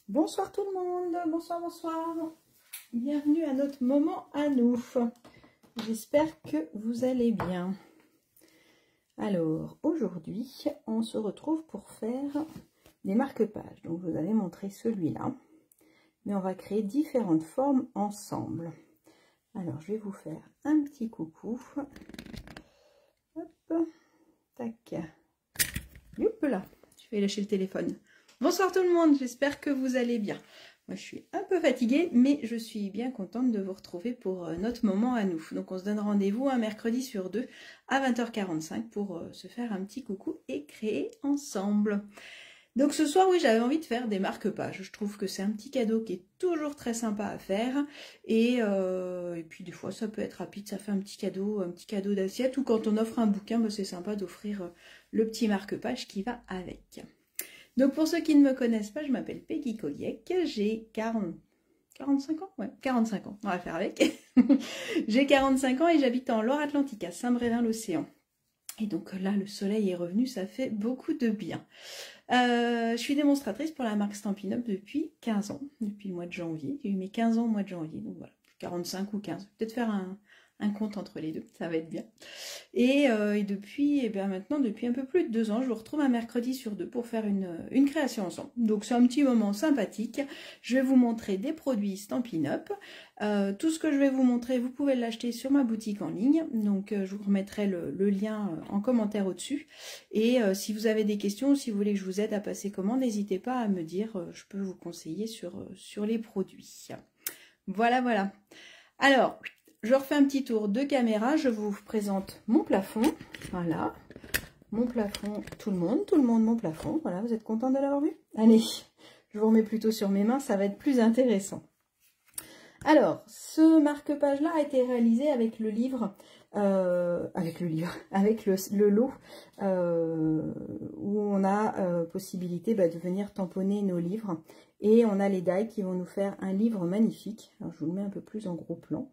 Bonsoir tout le monde, bonsoir, bonsoir. Bienvenue à notre moment à nous. J'espère que vous allez bien. Alors, aujourd'hui, on se retrouve pour faire des marque-pages. Donc, je vous avais montré celui-là. Mais on va créer différentes formes ensemble. Alors, je vais vous faire un petit coucou. Hop, tac. Youp là, je vais lâcher le téléphone. Bonsoir tout le monde, j'espère que vous allez bien. Moi, je suis un peu fatiguée, mais je suis bien contente de vous retrouver pour notre moment à nous. Donc, on se donne rendez-vous un mercredi sur 2 à 20h45 pour se faire un petit coucou et créer ensemble. Donc, ce soir, oui, j'avais envie de faire des marque-pages. Je trouve que c'est un petit cadeau qui est toujours très sympa à faire. Et puis, des fois, ça peut être rapide. Ça fait un petit cadeau d'assiette. Ou quand on offre un bouquin, bah, c'est sympa d'offrir le petit marque-page qui va avec. Donc, pour ceux qui ne me connaissent pas, je m'appelle Peggy Koliek, j'ai 45 ans. Ouais, 45 ans, on va faire avec. J'ai 45 ans et j'habite en Loire-Atlantique, à Saint-Brévin-l'Océan. Et donc là, le soleil est revenu, ça fait beaucoup de bien. Je suis démonstratrice pour la marque Stampin' Up depuis 15 ans, depuis le mois de janvier. J'ai eu mes 15 ans au mois de janvier, donc voilà, 45 ou 15. Peut-être faire un compte entre les deux, ça va être bien. Et depuis, et bien maintenant, depuis un peu plus de 2 ans, je vous retrouve un mercredi sur 2 pour faire une création ensemble. Donc c'est un petit moment sympathique. Je vais vous montrer des produits Stampin' Up. Tout ce que je vais vous montrer, vous pouvez l'acheter sur ma boutique en ligne. Donc je vous remettrai le lien en commentaire au-dessus. Et si vous avez des questions, si vous voulez que je vous aide à passer commande, n'hésitez pas à me dire, je peux vous conseiller sur les produits. Voilà, voilà. Alors, je refais un petit tour de caméra, je vous présente mon plafond, voilà, mon plafond, tout le monde, mon plafond, voilà, vous êtes content de l'avoir vu? Allez, je vous remets plutôt sur mes mains, ça va être plus intéressant. Alors, ce marque-page là a été réalisé avec le livre, avec le lot, où on a possibilité de venir tamponner nos livres, et on a les die qui vont nous faire un livre magnifique. Alors, je vous le mets un peu plus en gros plan.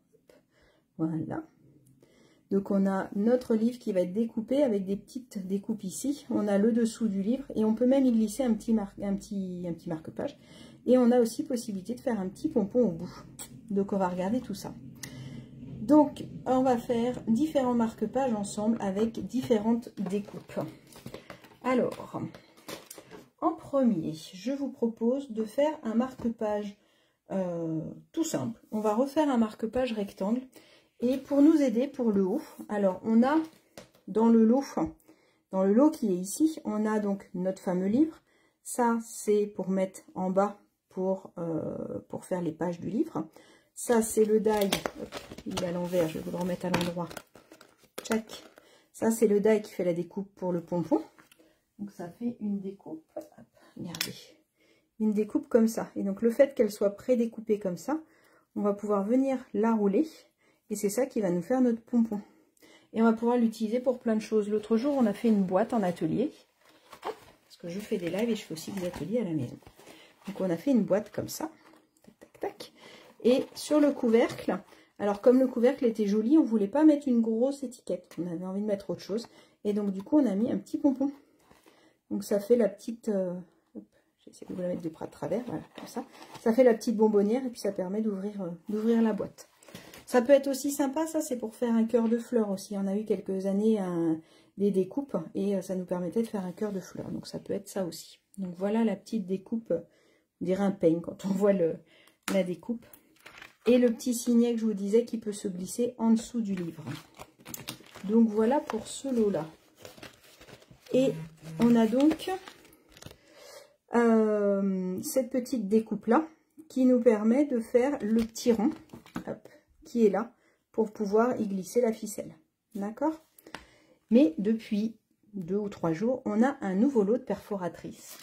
Voilà. Donc on a notre livre qui va être découpé avec des petites découpes ici. On a le dessous du livre et on peut même y glisser un petit marque-page. Et on a aussi possibilité de faire un petit pompon au bout. Donc on va regarder tout ça. Donc on va faire différents marque-pages ensemble avec différentes découpes. Alors, en premier, je vous propose de faire un marque-page tout simple. On va refaire un marque-page rectangle. Et pour nous aider pour le haut, alors on a dans le lot qui est ici, on a donc notre fameux livre. Ça c'est pour mettre en bas pour faire les pages du livre. Ça c'est le die, hop, il est à l'envers, je vais vous le remettre à l'endroit. Tchac. Ça c'est le die qui fait la découpe pour le pompon. Donc ça fait une découpe, hop, regardez, une découpe comme ça. Et donc le fait qu'elle soit pré-découpée comme ça, on va pouvoir venir la rouler. Et c'est ça qui va nous faire notre pompon. Et on va pouvoir l'utiliser pour plein de choses. L'autre jour, on a fait une boîte en atelier. Parce que je fais des lives et je fais aussi des ateliers à la maison. Donc on a fait une boîte comme ça. Tac, tac, tac. Et sur le couvercle, alors comme le couvercle était joli, on ne voulait pas mettre une grosse étiquette. On avait envie de mettre autre chose. Et donc du coup, on a mis un petit pompon. Donc ça fait la petite... j'essaie de vous la mettre de près de travers. Voilà, comme ça. Ça fait la petite bonbonnière et puis ça permet d'ouvrir la boîte. Ça peut être aussi sympa, ça c'est pour faire un cœur de fleurs aussi. On a eu quelques années des découpes et ça nous permettait de faire un cœur de fleurs. Donc ça peut être ça aussi. Donc voilà la petite découpe, on dirait un peigne quand on voit la découpe. Et le petit signet que je vous disais qui peut se glisser en dessous du livre. Donc voilà pour ce lot-là. Et on a donc cette petite découpe-là qui nous permet de faire le petit rond. Hop, qui est là pour pouvoir y glisser la ficelle. D'accord? Mais depuis 2 ou 3 jours, on a un nouveau lot de perforatrices.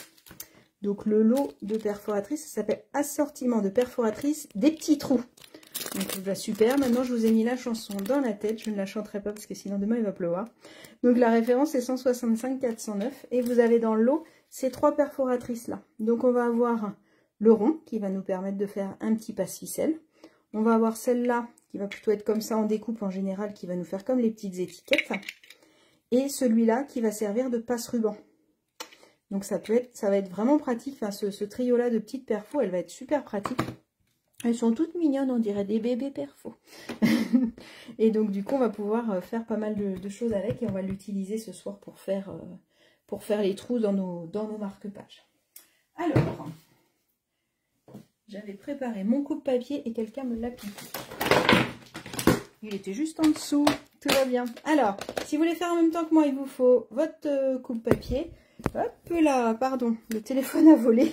Donc le lot de perforatrices, ça s'appelle assortiment de perforatrices des petits trous. Donc super, maintenant je vous ai mis la chanson dans la tête, je ne la chanterai pas parce que sinon demain il va pleuvoir. Donc la référence est 165 409 et vous avez dans le lot ces 3 perforatrices là. Donc on va avoir le rond qui va nous permettre de faire un petit passe-ficelle. On va avoir celle-là qui va plutôt être comme ça en découpe en général, qui va nous faire comme les petites étiquettes. Et celui-là qui va servir de passe-ruban. Donc ça va être vraiment pratique. Enfin, ce trio-là de petites perfos, elle va être super pratique. Elles sont toutes mignonnes, on dirait des bébés perfos. Et donc du coup, on va pouvoir faire pas mal de choses avec et on va l'utiliser ce soir pour faire les trous dans nos marque-pages. Alors, j'avais préparé mon coupe-papier et quelqu'un me l'a piqué. Il était juste en dessous, tout va bien. Alors, si vous voulez faire en même temps que moi, il vous faut votre coupe-papier. Hop là, pardon, le téléphone a volé.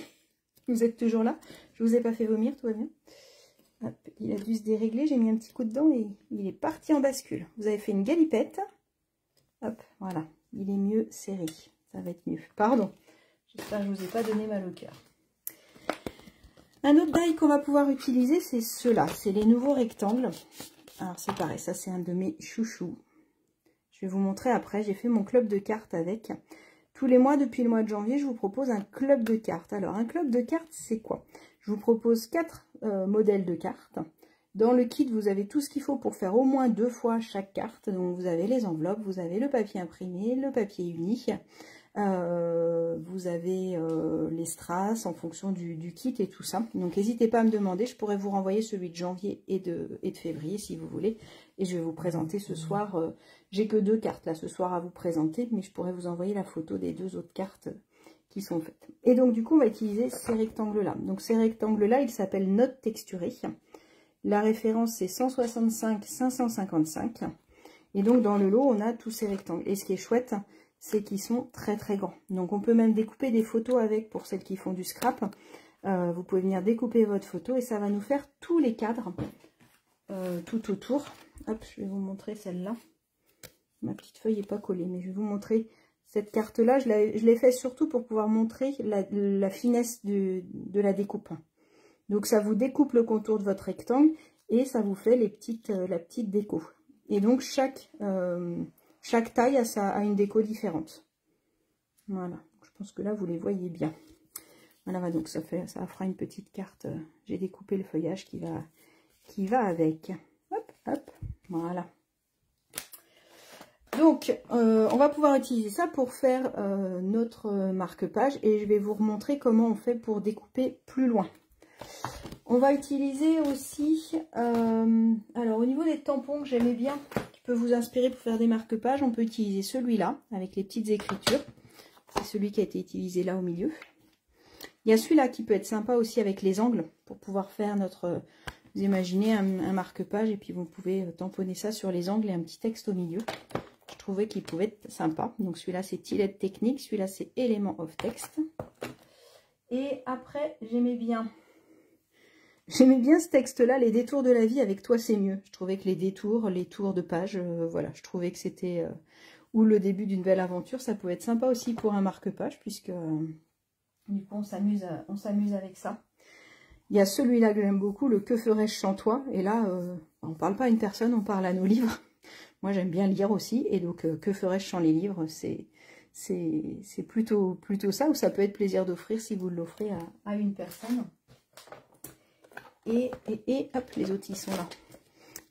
Vous êtes toujours là. Je vous ai pas fait vomir, tout va bien. Hop, il a dû se dérégler, j'ai mis un petit coup dedans et il est parti en bascule. Vous avez fait une galipette. Hop, voilà, il est mieux serré. Ça va être mieux. Pardon, j'espère que je ne vous ai pas donné mal au cœur. Un autre die qu'on va pouvoir utiliser, c'est ceux-là. C'est les nouveaux rectangles. Alors c'est pareil, ça c'est un de mes chouchous. Je vais vous montrer après, j'ai fait mon club de cartes avec. Tous les mois, depuis le mois de janvier, je vous propose un club de cartes. Alors, un club de cartes, c'est quoi? Je vous propose 4 modèles de cartes. Dans le kit, vous avez tout ce qu'il faut pour faire au moins 2 fois chaque carte. Donc, vous avez les enveloppes, vous avez le papier imprimé, le papier uni. Vous avez les strass en fonction du kit et tout ça. Donc, n'hésitez pas à me demander. Je pourrais vous renvoyer celui de janvier et de février, si vous voulez. Et je vais vous présenter ce soir... j'ai que 2 cartes là ce soir à vous présenter, mais je pourrais vous envoyer la photo des 2 autres cartes qui sont faites. Et donc du coup, on va utiliser ces rectangles-là. Donc ces rectangles-là, ils s'appellent notes texturées. La référence, c'est 165-555. Et donc dans le lot, on a tous ces rectangles. Et ce qui est chouette, c'est qu'ils sont très très grands. Donc on peut même découper des photos avec pour celles qui font du scrap. Vous pouvez venir découper votre photo et ça va nous faire tous les cadres tout autour. Hop, je vais vous montrer celle-là. Ma petite feuille n'est pas collée, mais je vais vous montrer cette carte-là. Je l'ai fait surtout pour pouvoir montrer la finesse de la découpe. Donc, ça vous découpe le contour de votre rectangle et ça vous fait la petite déco. Et donc, chaque taille a une déco différente. Voilà. Je pense que là, vous les voyez bien. Voilà, donc ça fera une petite carte. J'ai découpé le feuillage qui va avec. Hop, hop, voilà. Donc, on va pouvoir utiliser ça pour faire notre marque-page et je vais vous remontrer comment on fait pour découper plus loin. On va utiliser aussi, alors au niveau des tampons que j'aimais bien, qui peut vous inspirer pour faire des marque-pages, on peut utiliser celui-là avec les petites écritures. C'est celui qui a été utilisé là au milieu. Il y a celui-là qui peut être sympa aussi avec les angles pour pouvoir faire notre... Vous imaginez un marque-page et puis vous pouvez tamponner ça sur les angles et un petit texte au milieu. Je trouvais qu'il pouvait être sympa. Donc celui-là c'est Tilette Technique, celui-là c'est Élément of Text. Et après j'aimais bien ce texte-là, les détours de la vie avec toi c'est mieux. Je trouvais que les tours de page, voilà, je trouvais que c'était ou le début d'une belle aventure, ça pouvait être sympa aussi pour un marque-page puisque du coup on s'amuse avec ça. Il y a celui-là que j'aime beaucoup, le Que ferais-je sans toi? Et là, on ne parle pas à une personne, on parle à nos livres. Moi, j'aime bien lire aussi. Et donc, que ferais-je sans les livres? C'est plutôt ça, ou ça peut être plaisir d'offrir si vous l'offrez à une personne. Et hop, les autres, ils sont là.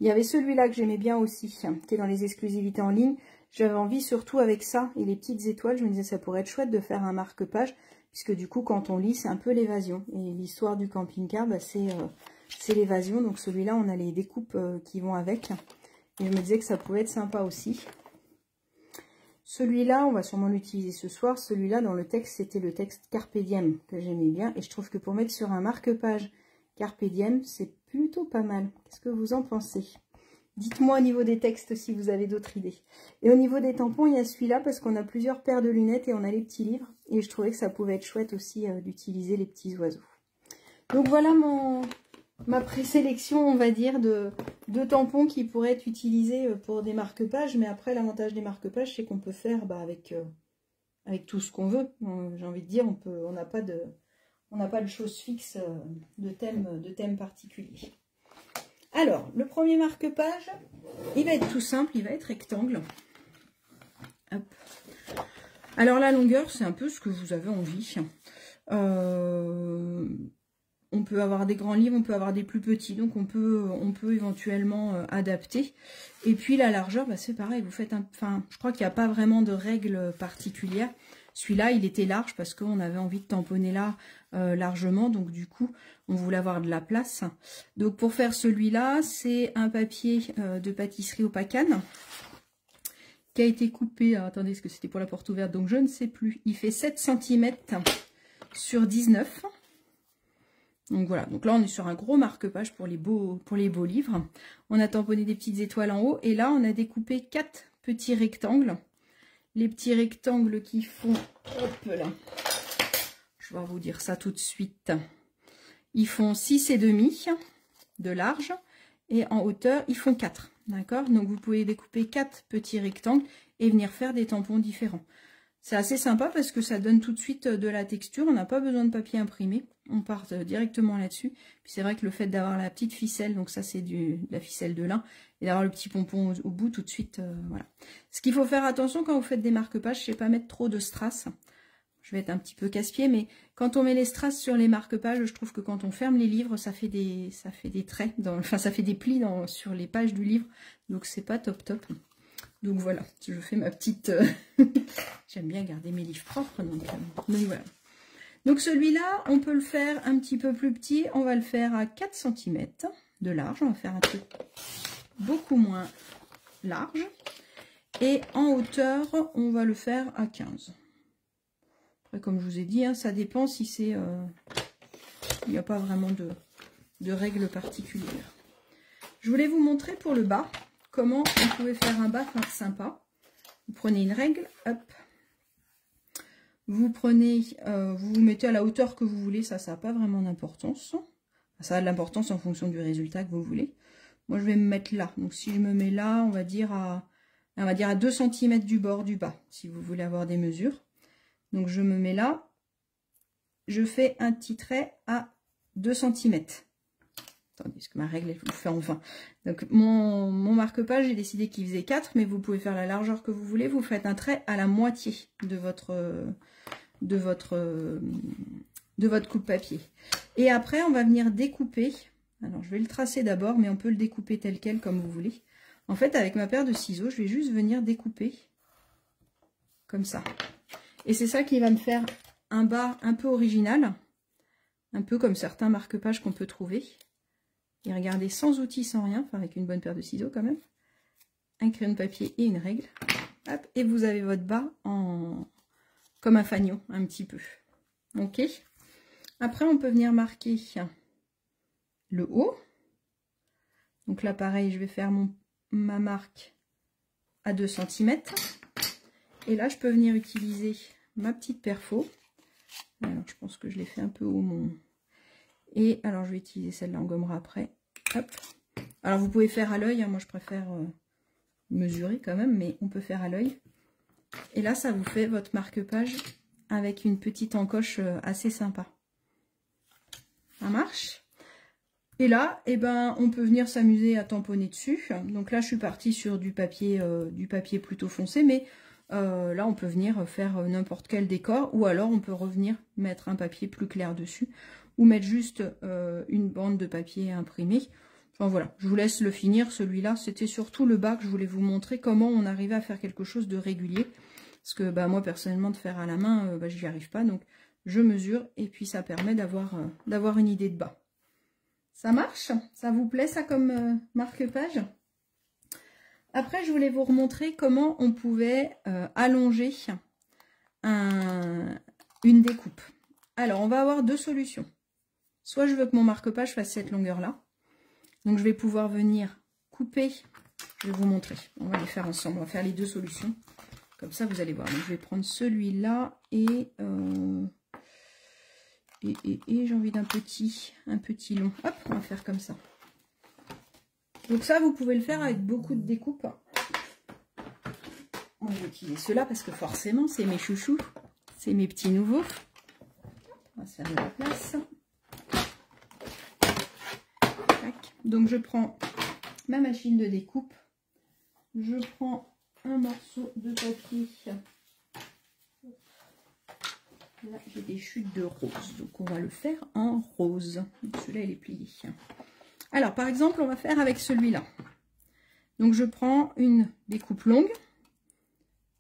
Il y avait celui-là que j'aimais bien aussi, qui est dans les exclusivités en ligne. J'avais envie, surtout avec ça et les petites étoiles, je me disais, ça pourrait être chouette de faire un marque-page. Puisque du coup, quand on lit, c'est un peu l'évasion. Et l'histoire du camping-car, bah, c'est l'évasion. Donc celui-là, on a les découpes qui vont avec. Et je me disais que ça pouvait être sympa aussi. Celui-là, on va sûrement l'utiliser ce soir. Celui-là, dans le texte, c'était le texte Carpe Diem que j'aimais bien. Et je trouve que pour mettre sur un marque-page Carpe Diem, c'est plutôt pas mal. Qu'est-ce que vous en pensez ? Dites-moi au niveau des textes si vous avez d'autres idées. Et au niveau des tampons, il y a celui-là parce qu'on a plusieurs paires de lunettes et on a les petits livres. Et je trouvais que ça pouvait être chouette aussi d'utiliser les petits oiseaux. Donc voilà ma présélection, on va dire, de tampons qui pourraient être utilisés pour des marque-pages. Mais après, l'avantage des marque-pages, c'est qu'on peut faire avec tout ce qu'on veut. J'ai envie de dire, on n'a pas de choses fixes de thème particulier. Alors, le premier marque-page, il va être tout simple, il va être rectangle. Hop. Alors, la longueur, c'est un peu ce que vous avez envie. On peut avoir des grands livres, on peut avoir des plus petits, donc on peut éventuellement adapter. Et puis, la largeur, bah, c'est pareil, vous faites je crois qu'il n'y a pas vraiment de règle particulière. Celui-là, il était large parce qu'on avait envie de tamponner là largement. Donc du coup, on voulait avoir de la place. Donc pour faire celui-là, c'est un papier de pâtisserie Opacane qui a été coupé. Alors, attendez, est-ce que c'était pour la porte ouverte? Donc je ne sais plus. Il fait 7 cm sur 19. Donc voilà, donc là on est sur un gros marque-page pour les beaux livres. On a tamponné des petites étoiles en haut et là on a découpé 4 petits rectangles. Les petits rectangles qui font, hop là, je vais vous dire ça tout de suite. Ils font 6,5 de large et en hauteur ils font 4. D'accord? Donc vous pouvez découper 4 petits rectangles et venir faire des tampons différents. C'est assez sympa parce que ça donne tout de suite de la texture. On n'a pas besoin de papier imprimé. On part directement là-dessus. Puis c'est vrai que le fait d'avoir la petite ficelle, donc ça c'est de la ficelle de lin, et d'avoir le petit pompon au bout tout de suite, voilà. Ce qu'il faut faire attention quand vous faites des marque-pages, c'est pas mettre trop de strass. Je vais être un petit peu casse-pied, mais quand on met les strass sur les marque-pages, je trouve que quand on ferme les livres, ça fait des traits, enfin ça fait des plis sur les pages du livre. Donc c'est pas top top. Donc voilà, je fais ma petite... J'aime bien garder mes livres propres, donc voilà. Donc celui-là, on peut le faire un petit peu plus petit. On va le faire à 4 cm de large. On va faire un truc beaucoup moins large. Et en hauteur, on va le faire à 15. Après, comme je vous ai dit, hein, ça dépend si c'est... il n'y a pas vraiment de règles particulières. Je voulais vous montrer pour le bas comment on pouvait faire un bas sympa. Vous prenez une règle, hop. Vous prenez, vous vous mettez à la hauteur que vous voulez, ça n'a pas vraiment d'importance. Ça a de l'importance en fonction du résultat que vous voulez. Moi, je vais me mettre là. Donc, si je me mets là, on va dire à 2 cm du bord du bas, si vous voulez avoir des mesures. Donc, je me mets là. Je fais un petit trait à 2 cm. Attendez, est-ce que ma règle, elle vous fait enfin. Donc, mon marque-page, j'ai décidé qu'il faisait 4, mais vous pouvez faire la largeur que vous voulez. Vous faites un trait à la moitié de votre coupe-papier. Et après, on va venir découper. Alors, je vais le tracer d'abord, mais on peut le découper tel quel, comme vous voulez. En fait, avec ma paire de ciseaux, je vais juste venir découper comme ça. Et c'est ça qui va me faire un bas un peu original, un peu comme certains marque-pages qu'on peut trouver. Et regardez, sans outils, sans rien, enfin avec une bonne paire de ciseaux quand même, un crayon de papier et une règle. Hop, et vous avez votre bas comme un fanion, un petit peu. Ok. Après, on peut venir marquer le haut. Donc là, pareil, je vais faire ma marque à 2 cm. Et là, je peux venir utiliser ma petite perfo. Alors, je pense que je l'ai fait un peu haut, Et alors, je vais utiliser celle-là, on gommera après. Hop. Alors, vous pouvez faire à l'œil. Hein, moi, je préfère mesurer quand même, mais on peut faire à l'œil. Et là, ça vous fait votre marque-page avec une petite encoche assez sympa. Ça marche. Et là, eh ben, on peut venir s'amuser à tamponner dessus. Donc là, je suis partie sur du papier plutôt foncé, mais là, on peut venir faire n'importe quel décor, ou alors on peut revenir mettre un papier plus clair dessus, ou mettre juste une bande de papier imprimé. Enfin voilà, je vous laisse le finir. Celui-là, c'était surtout le bas que je voulais vous montrer comment on arrivait à faire quelque chose de régulier. Parce que bah, moi, personnellement, de faire à la main, bah, je n'y arrive pas. Donc, je mesure et puis ça permet d'avoir une idée de bas. Ça marche? Ça vous plaît, ça, comme marque-page? Après, je voulais vous remontrer comment on pouvait allonger une découpe. Alors, on va avoir deux solutions. Soit je veux que mon marque-page fasse cette longueur-là. Donc, je vais pouvoir venir couper. Je vais vous montrer. On va les faire ensemble. On va faire les deux solutions. Comme ça, vous allez voir. Donc, je vais prendre celui-là et j'ai envie d'un petit long. Hop, on va faire comme ça. Donc ça, vous pouvez le faire avec beaucoup de découpes. On va utiliser ceux-là parce que forcément, c'est mes chouchous. C'est mes petits nouveaux. On va se faire de la place. Tac. Donc je prends ma machine de découpe. Je prends un morceau de papier. Là, j'ai des chutes de rose. Donc on va le faire en rose. Celui-là, il est plié. Alors, par exemple, on va faire avec celui-là. Donc, je prends une découpe longue.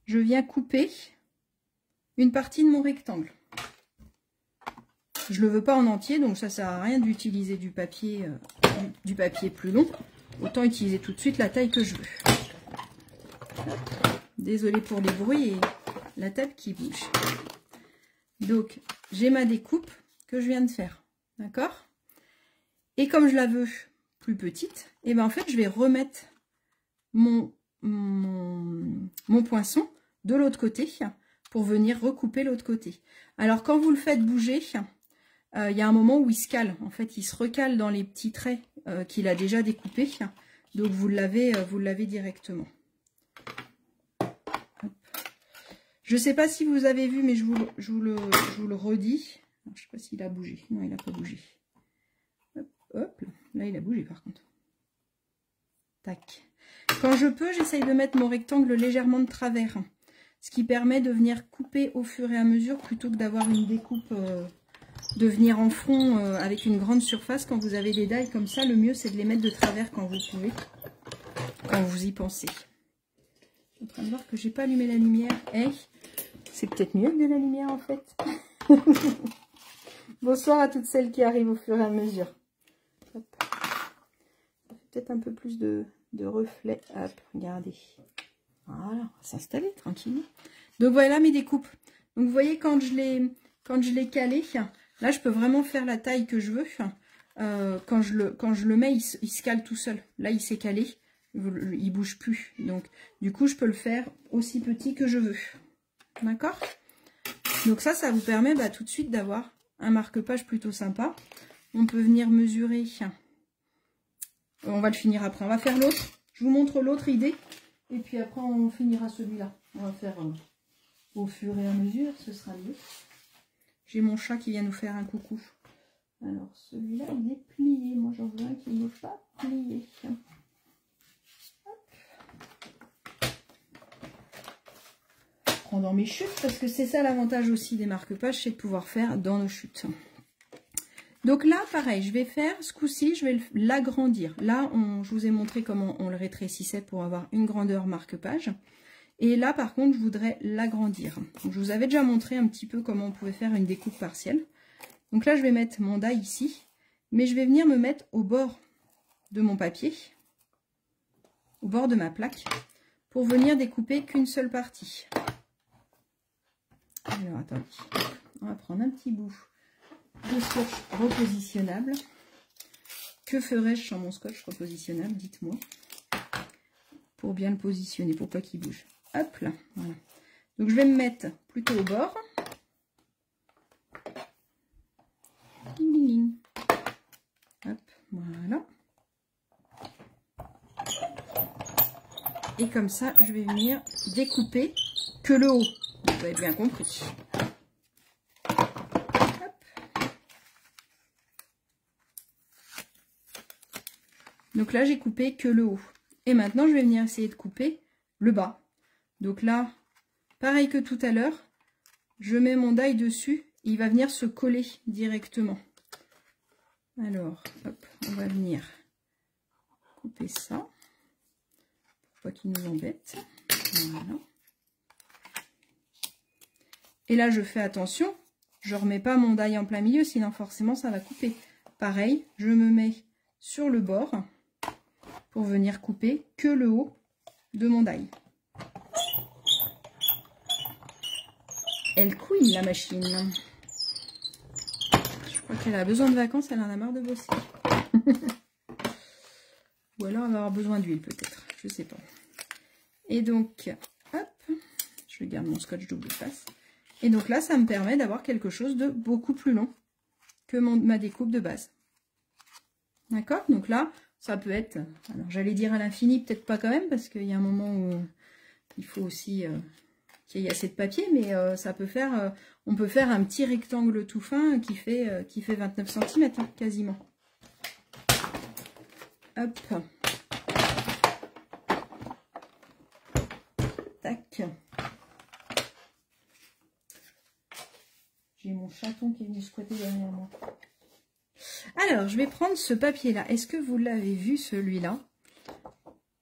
Je viens couper une partie de mon rectangle. Je ne le veux pas en entier, donc ça sert à rien d'utiliser du papier plus long. Autant utiliser tout de suite la taille que je veux. Désolée pour les bruits et la table qui bouge. Donc, j'ai ma découpe que je viens de faire. D'accord? Et comme je la veux plus petite, et ben en fait, je vais remettre mon poinçon de l'autre côté pour venir recouper l'autre côté. Alors, quand vous le faites bouger, il y a un moment où il se cale. En fait, il se recale dans les petits traits qu'il a déjà découpés. Donc, vous l'avez directement. Hop. Je ne sais pas si vous avez vu, mais je vous le redis. Alors, je ne sais pas s'il a bougé. Non, il n'a pas bougé. Hop, hop. Là, il a bougé par contre. Tac. Quand je peux, j'essaye de mettre mon rectangle légèrement de travers. Ce qui permet de venir couper au fur et à mesure plutôt que d'avoir une découpe... de venir en front avec une grande surface. Quand vous avez des dailles comme ça, le mieux c'est de les mettre de travers quand vous pouvez, quand vous y pensez. Je suis en train de voir que j'ai pas allumé la lumière. Hey, c'est peut-être mieux de la lumière en fait. Bonsoir à toutes celles qui arrivent au fur et à mesure. Hop. Ça fait peut-être un peu plus de reflets. Hop, regardez. Voilà, on va s'installer tranquillement. Donc voilà mes découpes. Donc vous voyez quand je l'ai calé, là, je peux vraiment faire la taille que je veux. Quand je le mets, il se cale tout seul. Là, il s'est calé. Il bouge plus. Donc, du coup, je peux le faire aussi petit que je veux. D'accord? Donc ça vous permet tout de suite d'avoir un marque-page plutôt sympa. On peut venir mesurer. On va le finir après. On va faire l'autre. Je vous montre l'autre idée. Et puis après, on finira celui-là. On va faire au fur et à mesure. Ce sera mieux. J'ai mon chat qui vient nous faire un coucou. Alors, celui-là, il est plié. Moi, j'en veux un qui n'est pas plié. Je prends dans mes chutes, parce que c'est ça l'avantage aussi des marque-pages, c'est de pouvoir faire dans nos chutes. Donc là, pareil, je vais faire, ce coup-ci, je vais l'agrandir. Là, je vous ai montré comment on le rétrécissait pour avoir une grandeur marque-page. Et là, par contre, je voudrais l'agrandir. Je vous avais déjà montré un petit peu comment on pouvait faire une découpe partielle. Donc là, je vais mettre mon die ici. Mais je vais venir me mettre au bord de mon papier, au bord de ma plaque, pour venir découper qu'une seule partie. Alors, attendez. On va prendre un petit bout de scotch repositionnable. Que ferais-je sans mon scotch repositionnable? Dites-moi. Pour bien le positionner, pour pas qu'il bouge. Hop là, voilà. Donc je vais me mettre plutôt au bord. Ding, ding, ding. Hop, voilà. Et comme ça, je vais venir découper que le haut. Vous avez bien compris. Hop. Donc là, j'ai coupé que le haut. Et maintenant, je vais venir essayer de couper le bas. Donc là, pareil que tout à l'heure, je mets mon die dessus, il va venir se coller directement. Alors, hop, on va venir couper ça, pour pas qu'il nous embête. Voilà. Et là, je fais attention, je ne remets pas mon die en plein milieu, sinon forcément ça va couper. Pareil, je me mets sur le bord pour venir couper que le haut de mon die. Elle couine la machine. Je crois qu'elle a besoin de vacances, elle en a marre de bosser. Ou alors elle va avoir besoin d'huile peut-être, je sais pas. Et donc, hop, je garde mon scotch double face. Et donc là, ça me permet d'avoir quelque chose de beaucoup plus long que ma découpe de base. D'accord? Donc là, ça peut être, alors j'allais dire à l'infini, peut-être pas quand même, parce qu'il y a un moment où il faut aussi qu'il y ait assez de papier, mais ça peut faire, on peut faire un petit rectangle tout fin qui fait 29 cm hein, quasiment. Hop. Tac. J'ai mon chaton qui est venu squatter derrière moi. Alors, je vais prendre ce papier-là. Est-ce que vous l'avez vu, celui-là?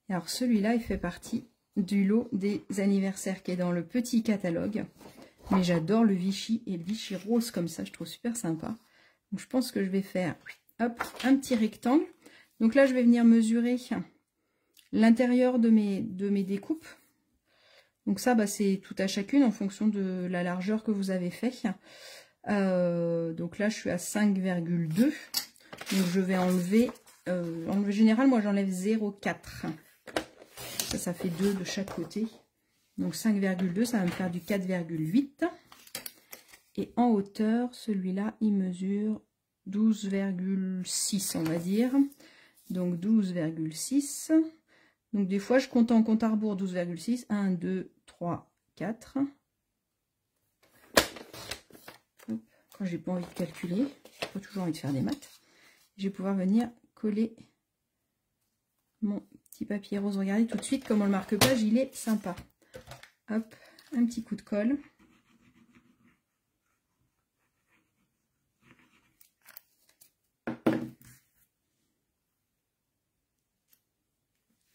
Alors, celui-là, il fait partie du lot des anniversaires qui est dans le petit catalogue. Mais j'adore le Vichy et le Vichy rose comme ça, je trouve super sympa. Donc je pense que je vais faire hop, un petit rectangle. Donc là, je vais venir mesurer l'intérieur de mes découpes. Donc ça, bah, c'est tout à chacune en fonction de la largeur que vous avez fait. Donc là, je suis à 5,2. Donc je vais enlever, en général, moi j'enlève 0,4. Ça fait 2 de chaque côté. Donc 5,2, ça va me faire du 4,8. Et en hauteur, celui-là, il mesure 12,6, on va dire. Donc 12,6. Donc des fois, je compte en compte à rebours 12,6. 1, 2, 3, 4. Quand j'ai pas envie de calculer, j'ai pas toujours envie de faire des maths. Je vais pouvoir venir coller mon petit papier rose. Regardez tout de suite comment le marque-page, il est sympa. Hop, un petit coup de colle.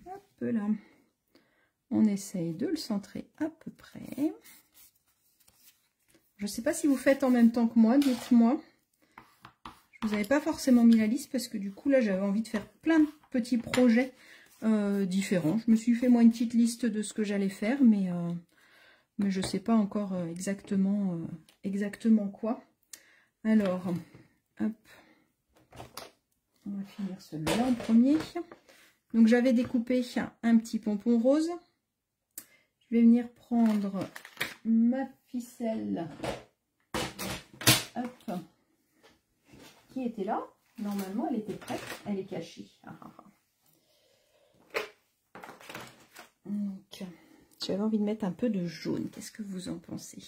Hop là. On essaye de le centrer à peu près. Je ne sais pas si vous faites en même temps que moi, dites-moi. Je vous avais pas forcément mis la liste parce que du coup là j'avais envie de faire plein de petits projets différents. Je me suis fait moi une petite liste de ce que j'allais faire, mais je ne sais pas encore exactement quoi. Alors, hop, on va finir celui-là en premier. Donc j'avais découpé un petit pompon rose. Je vais venir prendre ma ficelle. Hop. Qui était là. Normalement, elle était prête. Elle est cachée. Donc, j'avais envie de mettre un peu de jaune. Qu'est-ce que vous en pensez?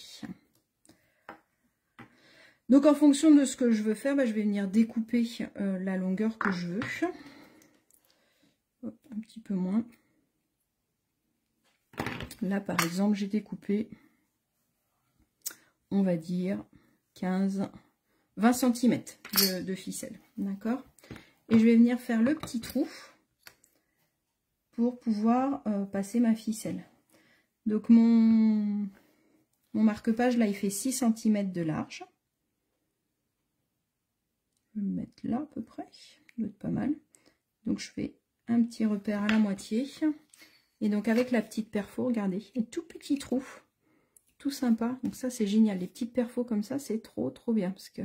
Donc, en fonction de ce que je veux faire, bah, je vais venir découper la longueur que je veux. Hop, un petit peu moins. Là, par exemple, j'ai découpé, on va dire, 20 cm de ficelle. D'accord? Et je vais venir faire le petit trou pour pouvoir passer ma ficelle. Donc, mon marque-page, là, il fait 6 cm de large. Je vais me mettre là, à peu près. Ça doit être pas mal. Donc, je fais un petit repère à la moitié. Et donc, avec la petite perfo, regardez, un tout petit trou. Tout sympa. Donc, ça, c'est génial. Les petites perfos comme ça, c'est trop, trop bien. Parce que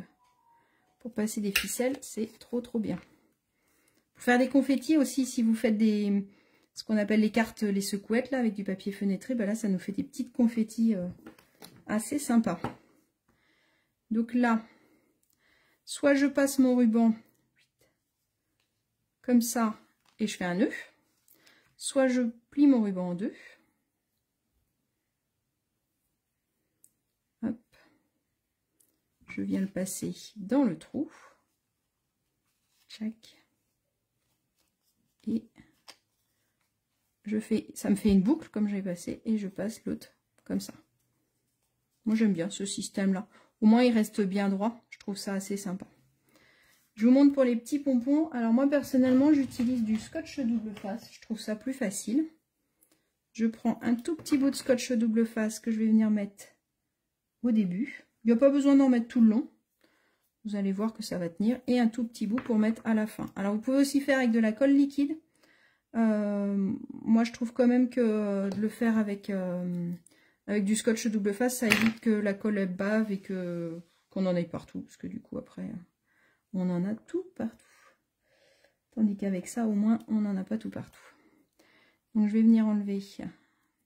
pour passer des ficelles, c'est trop, trop bien. Pour faire des confettis aussi, si vous faites ce qu'on appelle les cartes, les secouettes, là, avec du papier fenêtré, ben là, ça nous fait des petites confettis assez sympas. Donc là, soit je passe mon ruban comme ça et je fais un nœud, soit je plie mon ruban en deux. Hop. Je viens le passer dans le trou. Tchac. Et ça me fait une boucle comme j'ai passé et je passe l'autre comme ça. Moi j'aime bien ce système là. Au moins il reste bien droit. Je trouve ça assez sympa. Je vous montre pour les petits pompons. Alors moi personnellement j'utilise du scotch double face. Je trouve ça plus facile. Je prends un tout petit bout de scotch double face que je vais venir mettre au début. Il n'y a pas besoin d'en mettre tout le long. Vous allez voir que ça va tenir. Et un tout petit bout pour mettre à la fin. Alors vous pouvez aussi faire avec de la colle liquide. Moi je trouve quand même que de le faire avec du scotch double face, ça évite que la colle elle bave et qu'on en ait partout. Parce que du coup après, on en a tout partout. Tandis qu'avec ça au moins, on n'en a pas tout partout. Donc je vais venir enlever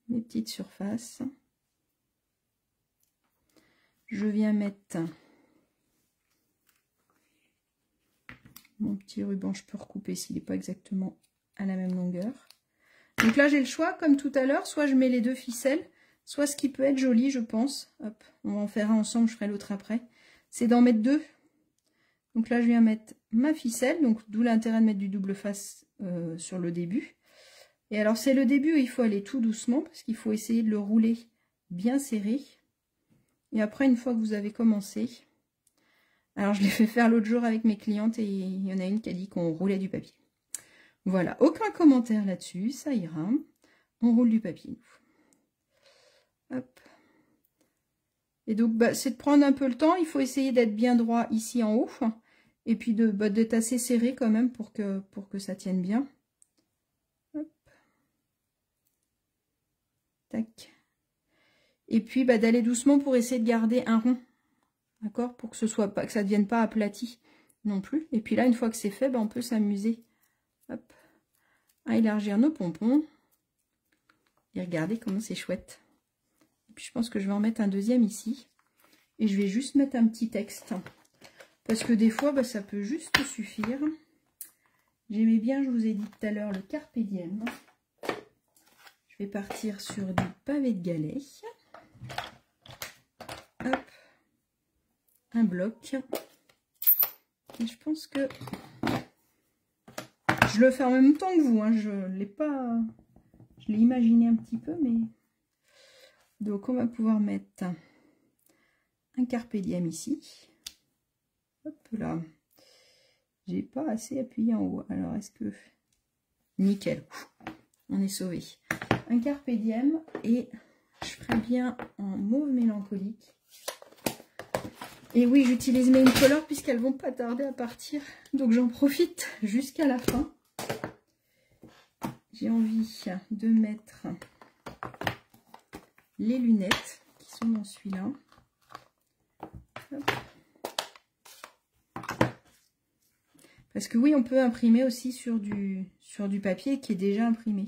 mes petites surfaces. Je viens mettre mon petit ruban, je peux recouper s'il n'est pas exactement à la même longueur. Donc là j'ai le choix comme tout à l'heure, soit je mets les deux ficelles, soit ce qui peut être joli je pense, hop, on va en faire un ensemble, je ferai l'autre après, c'est d'en mettre deux. Donc là je viens mettre ma ficelle, donc d'où l'intérêt de mettre du double face sur le début. Et alors c'est le début où il faut aller tout doucement, parce qu'il faut essayer de le rouler bien serré. Et après une fois que vous avez commencé, alors je l'ai fait faire l'autre jour avec mes clientes et il y en a une qui a dit qu'on roulait du papier. Voilà, aucun commentaire là-dessus, ça ira. On roule du papier. Hop. Et donc, bah, c'est de prendre un peu le temps. Il faut essayer d'être bien droit ici en haut. Et puis d'être assez serré quand même pour que ça tienne bien. Hop. Tac. Et puis bah, d'aller doucement pour essayer de garder un rond. D'accord? Pour que ce soit pas, que ça ne devienne pas aplati non plus. Et puis là, une fois que c'est fait, bah, on peut s'amuser à élargir nos pompons. Et regardez comment c'est chouette. Et puis je pense que je vais en mettre un deuxième ici. Et je vais juste mettre un petit texte. Parce que des fois, bah, ça peut juste suffire. J'aimais bien, je vous ai dit tout à l'heure, le Carpe Diem. Je vais partir sur du pavé de Galets. Hop. Un bloc. Et je pense que je le fais en même temps que vous. Hein. Je l'ai pas... Je l'ai imaginé un petit peu, mais... Donc, on va pouvoir mettre un Carpe Diem ici. Hop là. J'ai pas assez appuyé en haut. Alors, est-ce que... Nickel. On est sauvé. Un Carpe Diem et je ferai bien en mauve mélancolique. Et oui, j'utilise mes incolores puisqu'elles vont pas tarder à partir. Donc, j'en profite jusqu'à la fin. J'ai envie de mettre les lunettes qui sont dans celui-là. Parce que oui, on peut imprimer aussi sur du papier qui est déjà imprimé.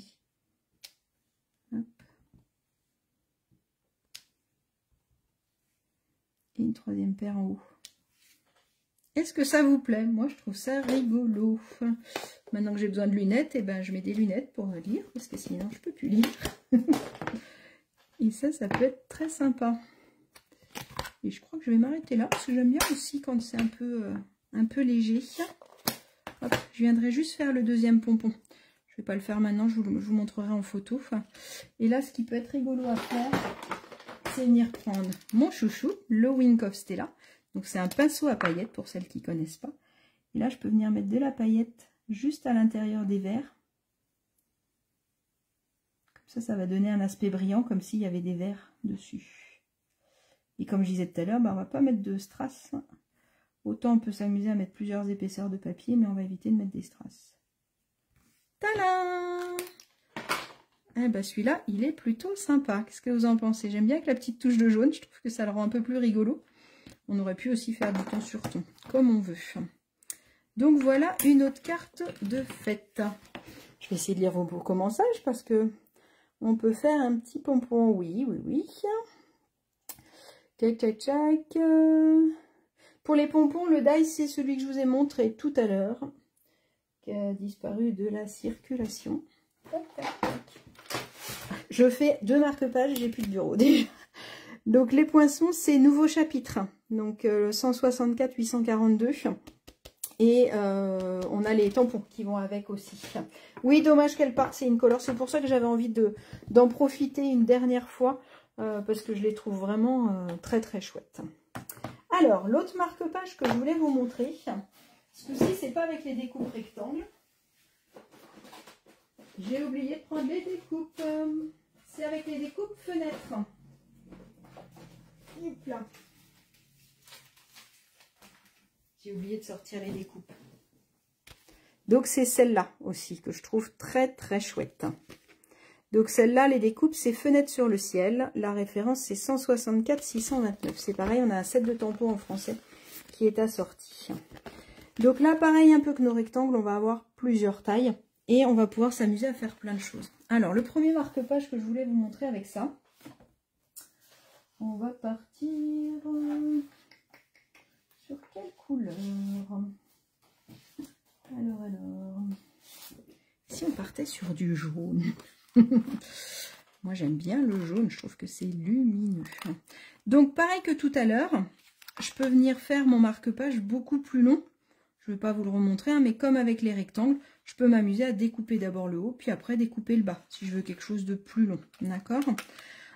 Hop. Et une troisième paire en haut. Est-ce que ça vous plaît? Moi, je trouve ça rigolo. Maintenant que j'ai besoin de lunettes, et ben, je mets des lunettes pour lire, parce que sinon, je peux plus lire. Et ça peut être très sympa. Et je crois que je vais m'arrêter là, parce que j'aime bien aussi quand c'est un peu léger. Hop, je viendrai juste faire le deuxième pompon. Je ne vais pas le faire maintenant, je vous montrerai en photo. Et là, ce qui peut être rigolo à faire, c'est venir prendre mon chouchou, le Wink of Stella. Donc, c'est un pinceau à paillettes pour celles qui ne connaissent pas. Et là, je peux venir mettre de la paillette juste à l'intérieur des verres. Comme ça va donner un aspect brillant, comme s'il y avait des verres dessus. Et comme je disais tout à l'heure, bah, on ne va pas mettre de strass. Autant on peut s'amuser à mettre plusieurs épaisseurs de papier, mais on va éviter de mettre des strass. Tadam! Eh ben celui-là, il est plutôt sympa. Qu'est-ce que vous en pensez? J'aime bien avec la petite touche de jaune. Je trouve que ça le rend un peu plus rigolo. On aurait pu aussi faire du ton sur ton, comme on veut. Donc voilà une autre carte de fête. Je vais essayer de lire vos beaux commençages parce que on peut faire un petit pompon. Oui, oui, oui. Tchac, tchac, tchac. Pour les pompons, le die, c'est celui que je vous ai montré tout à l'heure, qui a disparu de la circulation. Tac, tac, tac. Je fais 2 marque-pages, j'ai plus de bureau déjà. Donc les poinçons, c'est nouveau chapitre. Donc 164, 842. Et on a les tampons qui vont avec aussi. Oui, dommage qu'elle parte, c'est incolore. C'est pour ça que j'avais envie d'en profiter une dernière fois. Parce que je les trouve vraiment très très chouettes. Alors, l'autre marque-page que je voulais vous montrer, ce coup-ci, c'est pas avec les découpes rectangles. J'ai oublié de prendre les découpes. C'est avec les découpes fenêtres. Hop là. J'ai oublié de sortir les découpes. Donc, c'est celle-là aussi que je trouve très très chouette. Donc celle-là, les découpes, c'est fenêtre sur le ciel. La référence, c'est 164 629. C'est pareil, on a un set de tampons en français qui est assorti. Donc là, pareil, un peu que nos rectangles, on va avoir plusieurs tailles. Et on va pouvoir s'amuser à faire plein de choses. Alors, le premier marque-page que je voulais vous montrer avec ça. On va partir sur quelle couleur? Alors. Si on partait sur du jaune. Moi j'aime bien le jaune, je trouve que c'est lumineux. Donc pareil que tout à l'heure, je peux venir faire mon marque-page beaucoup plus long. Je ne vais pas vous le remontrer, hein, mais comme avec les rectangles, je peux m'amuser à découper d'abord le haut, puis après découper le bas, si je veux quelque chose de plus long. D'accord?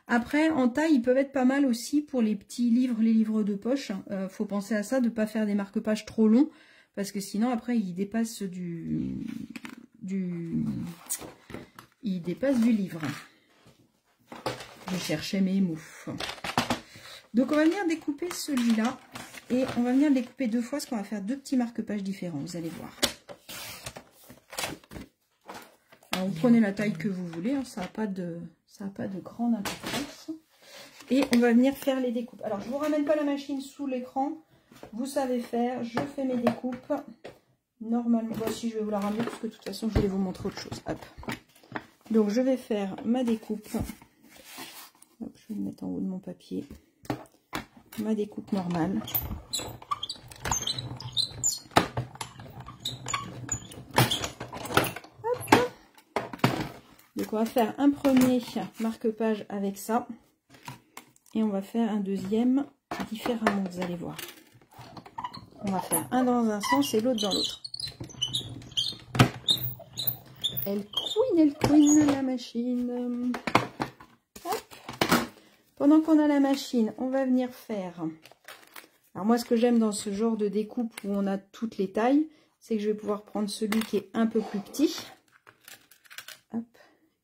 Après, en taille, ils peuvent être pas mal aussi pour les petits livres, les livres de poche. Faut penser à ça, de ne pas faire des marque-pages trop longs, parce que sinon après ils dépassent il dépasse du livre. Je cherchais mes mots. Donc on va venir découper celui-là et on va venir le découper 2 fois parce qu'on va faire 2 petits marque-pages différents, vous allez voir. Alors vous prenez la taille que vous voulez, hein, ça n'a pas de grande importance. Et on va venir faire les découpes. Alors je ne vous ramène pas la machine sous l'écran, vous savez faire, je fais mes découpes. Normalement, voici, je vais vous la ramener parce que de toute façon je voulais vous montrer autre chose. Hop. Donc je vais faire ma découpe. Hop, je vais le mettre en haut de mon papier. Ma découpe normale. Hop. Donc on va faire un premier marque-page avec ça. Et on va faire un deuxième différemment, vous allez voir. On va faire un dans un sens et l'autre dans l'autre. Elle couine la machine. Hop. Pendant qu'on a la machine, on va venir faire... Alors moi, ce que j'aime dans ce genre de découpe où on a toutes les tailles, c'est que je vais pouvoir prendre celui qui est un peu plus petit. Hop.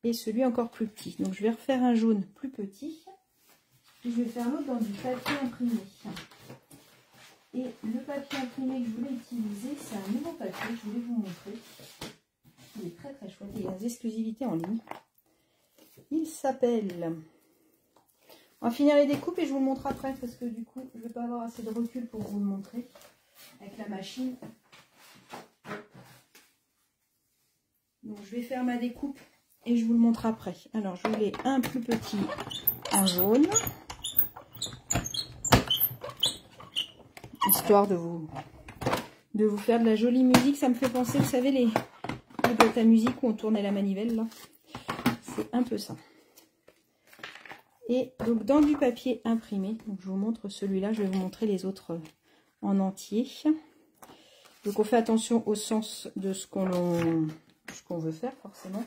Et celui encore plus petit. Donc je vais refaire un jaune plus petit. Puis je vais faire l'autre dans du papier imprimé. Et le papier imprimé que je voulais utiliser, c'est un nouveau papier, je voulais vous montrer. Il est très très chouette, il y a des exclusivités en ligne. Il s'appelle... On va finir les découpes et je vous le montre après parce que du coup, je ne vais pas avoir assez de recul pour vous le montrer avec la machine. Donc je vais faire ma découpe et je vous le montre après. Alors je voulais un plus petit en jaune. Histoire de vous faire de la jolie musique. Ça me fait penser, vous savez, les boîtes à musique où on tournait la manivelle, là. C'est un peu ça. Et donc, dans du papier imprimé, donc je vous montre celui-là, je vais vous montrer les autres en entier. Donc, on fait attention au sens de ce qu'on veut faire, forcément.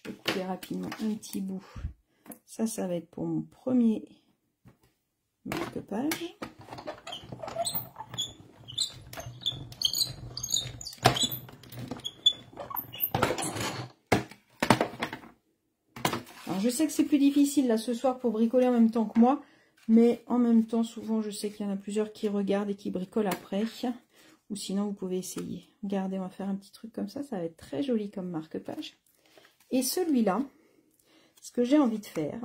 Je vais couper rapidement un petit bout. Ça va être pour mon premier marque-page. Alors je sais que c'est plus difficile là ce soir pour bricoler en même temps que moi, mais en même temps souvent je sais qu'il y en a plusieurs qui regardent et qui bricolent après, ou sinon vous pouvez essayer. Regardez, on va faire un petit truc comme ça va être très joli comme marque-page. Et celui-là, ce que j'ai envie de faire,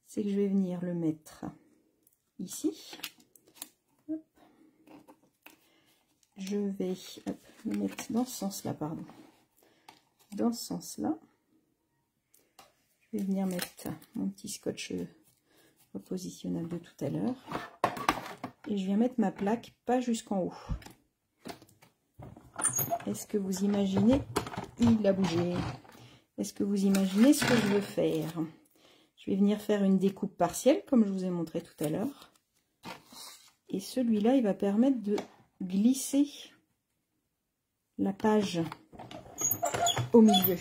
c'est que je vais venir le mettre ici. Hop. Je vais le mettre dans ce sens-là, pardon. Dans ce sens-là. Je vais venir mettre mon petit scotch repositionnable de tout à l'heure. Et je viens mettre ma plaque pas jusqu'en haut. Est-ce que vous imaginez? Il a bougé. Est-ce que vous imaginez ce que je veux faire? Je vais venir faire une découpe partielle, comme je vous ai montré tout à l'heure. Et celui-là, il va permettre de glisser la page au milieu.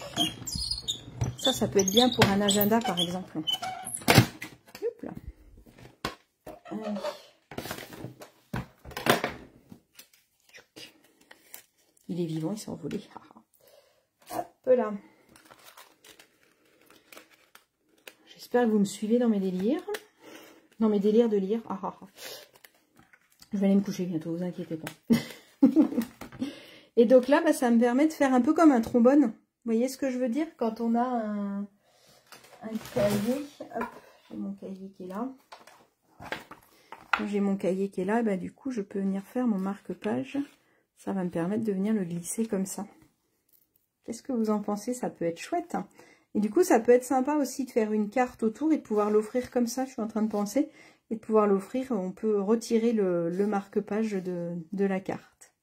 Ça peut être bien pour un agenda, par exemple. Hop là. Il est vivant, il s'est envolé. Hop là. J'espère que vous me suivez dans mes délires. Dans mes délires de lire. Je vais aller me coucher bientôt, vous inquiétez pas. Et donc là, ça me permet de faire un peu comme un trombone. Vous voyez ce que je veux dire? Quand on a un cahier. Hop, j'ai mon cahier qui est là. Quand j'ai mon cahier qui est là, du coup, je peux venir faire mon marque-page. Ça va me permettre de venir le glisser comme ça. Qu'est-ce que vous en pensez? Ça peut être chouette. Et du coup, ça peut être sympa aussi de faire une carte autour et de pouvoir l'offrir comme ça. Je suis en train de penser. Et de pouvoir l'offrir, on peut retirer le marque-page de la carte.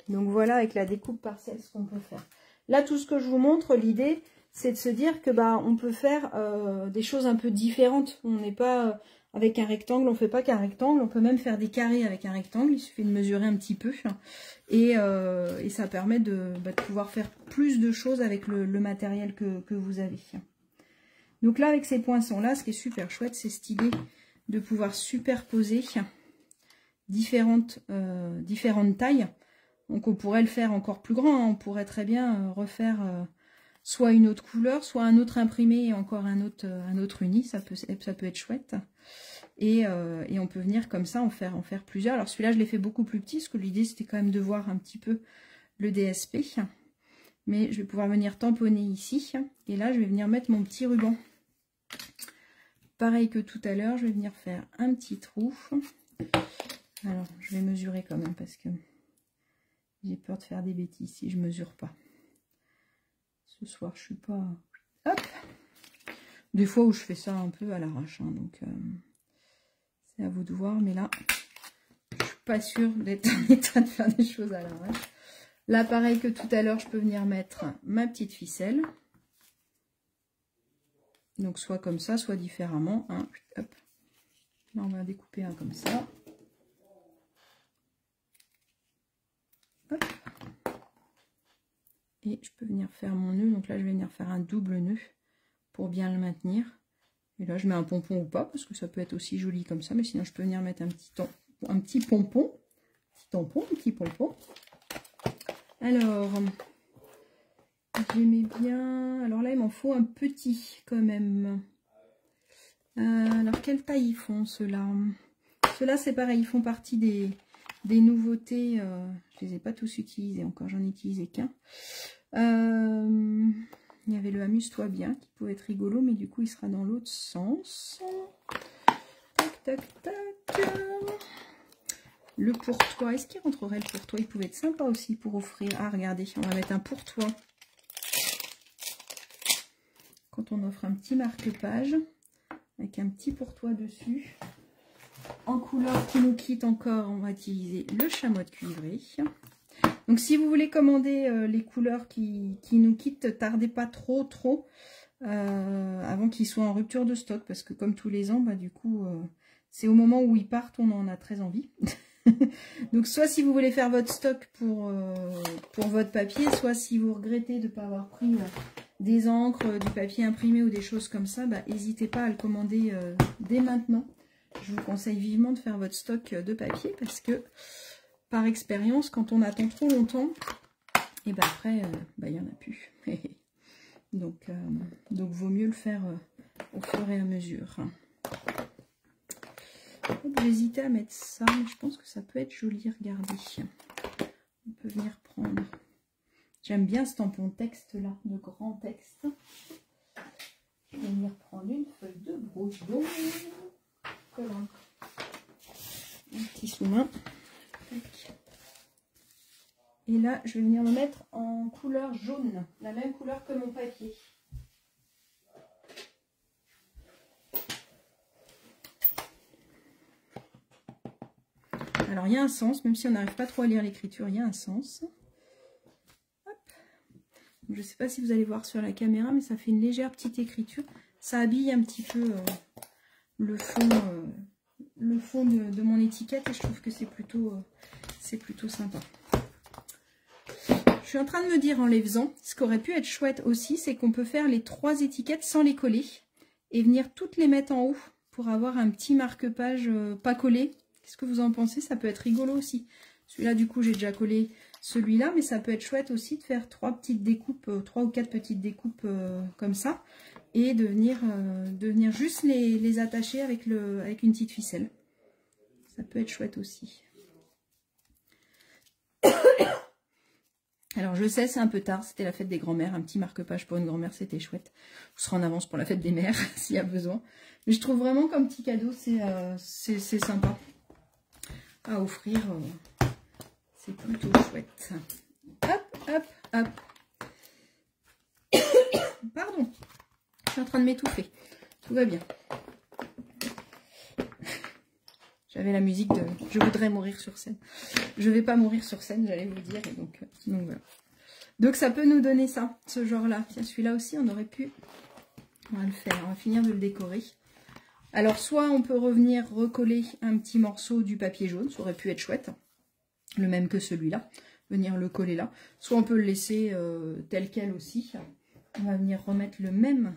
Donc voilà, avec la découpe partielle, ce qu'on peut faire. Là, tout ce que je vous montre, l'idée, c'est de se dire que on peut faire des choses un peu différentes. On n'est pas avec un rectangle, on ne fait pas qu'un rectangle. On peut même faire des carrés avec un rectangle. Il suffit de mesurer un petit peu. Et ça permet de pouvoir faire plus de choses avec le matériel que vous avez. Donc là, avec ces poinçons-là, ce qui est super chouette, c'est cette idée de pouvoir superposer différentes tailles. Donc on pourrait le faire encore plus grand, hein. On pourrait très bien refaire soit une autre couleur, soit un autre imprimé et encore un autre uni, ça peut être chouette. Et on peut venir comme ça en faire plusieurs. Alors celui-là, je l'ai fait beaucoup plus petit, parce que l'idée, c'était quand même de voir un petit peu le DSP. Mais je vais pouvoir venir tamponner ici. Et là, je vais venir mettre mon petit ruban. Pareil que tout à l'heure, je vais venir faire un petit trou. Alors, je vais mesurer quand même, parce que j'ai peur de faire des bêtises si je mesure pas. Ce soir, je suis pas... Hop! Des fois où je fais ça un peu à l'arrache, hein, donc c'est à vous de voir. Mais là, je suis pas sûre d'être en état de faire des choses à l'arrache. Là, pareil que tout à l'heure, je peux venir mettre ma petite ficelle. Donc, soit comme ça, soit différemment. Hein. Hop. Là, on va découper un comme ça. Hop. Et je peux venir faire mon nœud. Donc là, je vais venir faire un double nœud pour bien le maintenir. Et là, je mets un pompon ou pas, parce que ça peut être aussi joli comme ça. Mais sinon, je peux venir mettre un petit pompon. Petit tampon, un petit pompon. Alors, j'aimais bien... Alors là, il m'en faut un petit quand même. Alors, quelle taille ils font, ceux-là? Ceux-là, c'est pareil, ils font partie des nouveautés. Je ne les ai pas tous utilisés encore, j'en ai utilisé qu'un. Il y avait le amuse-toi bien, qui pouvait être rigolo, mais du coup, il sera dans l'autre sens. Tac, tac, tac. Le pour-toi, est-ce qu'il rentrerait le pour-toi? Il pouvait être sympa aussi pour offrir. Ah, regardez, on va mettre un pour-toi. Quand on offre un petit marque-page, avec un petit pour-toi dessus. En couleur qui nous quitte encore, on va utiliser le chamois de cuivré. Donc, si vous voulez commander les couleurs qui nous quittent, tardez pas trop avant qu'ils soient en rupture de stock. Parce que comme tous les ans, bah, du coup, c'est au moment où ils partent, on en a très envie. Donc, soit si vous voulez faire votre stock pour votre papier, soit si vous regrettez de ne pas avoir pris des encres, du papier imprimé ou des choses comme ça, bah, n'hésitez pas à le commander dès maintenant. Je vous conseille vivement de faire votre stock de papier parce que, par expérience, quand on attend trop longtemps, et ben après, il n'y en a plus. donc, vaut mieux le faire au fur et à mesure. J'hésitais à mettre ça, mais je pense que ça peut être joli. Regardez. On peut venir prendre... J'aime bien ce tampon texte là, de grand texte. Je vais venir prendre une feuille de brouillon. Collant. Un petit sous-main. Et là, je vais venir le mettre en couleur jaune, la même couleur que mon papier. Alors, il y a un sens, même si on n'arrive pas trop à lire l'écriture, il y a un sens. Hop. Je ne sais pas si vous allez voir sur la caméra, mais ça fait une légère petite écriture. Ça habille un petit peu le fond de mon étiquette et je trouve que c'est plutôt sympa. Je suis en train de me dire en les faisant, ce qui aurait pu être chouette aussi, c'est qu'on peut faire les 3 étiquettes sans les coller et venir toutes les mettre en haut pour avoir un petit marque-page pas collé. Qu'est-ce que vous en pensez? Ça peut être rigolo aussi. Celui-là, du coup, j'ai déjà collé celui-là, mais ça peut être chouette aussi de faire 3 petites découpes, 3 ou 4 petites découpes comme ça, et de venir juste les attacher avec une petite ficelle. Ça peut être chouette aussi. Alors, je sais, c'est un peu tard, c'était la fête des grands-mères, un petit marque-page pour une grand-mère, c'était chouette. Je serai en avance pour la fête des mères, s'il y a besoin. Mais je trouve vraiment comme petit cadeau, c'est sympa à offrir. C'est plutôt chouette. Hop, hop, hop. Pardon, je suis en train de m'étouffer. Tout va bien. J'avais la musique de « Je voudrais mourir sur scène ». Je ne vais pas mourir sur scène, j'allais vous le dire. Et donc voilà. Donc ça peut nous donner ça, ce genre-là. Tiens, celui-là aussi, on aurait pu... On va le faire, on va finir de le décorer. Alors, soit on peut revenir recoller un petit morceau du papier jaune, ça aurait pu être chouette. Le même que celui-là, venir le coller là. Soit on peut le laisser tel quel aussi. On va venir remettre le même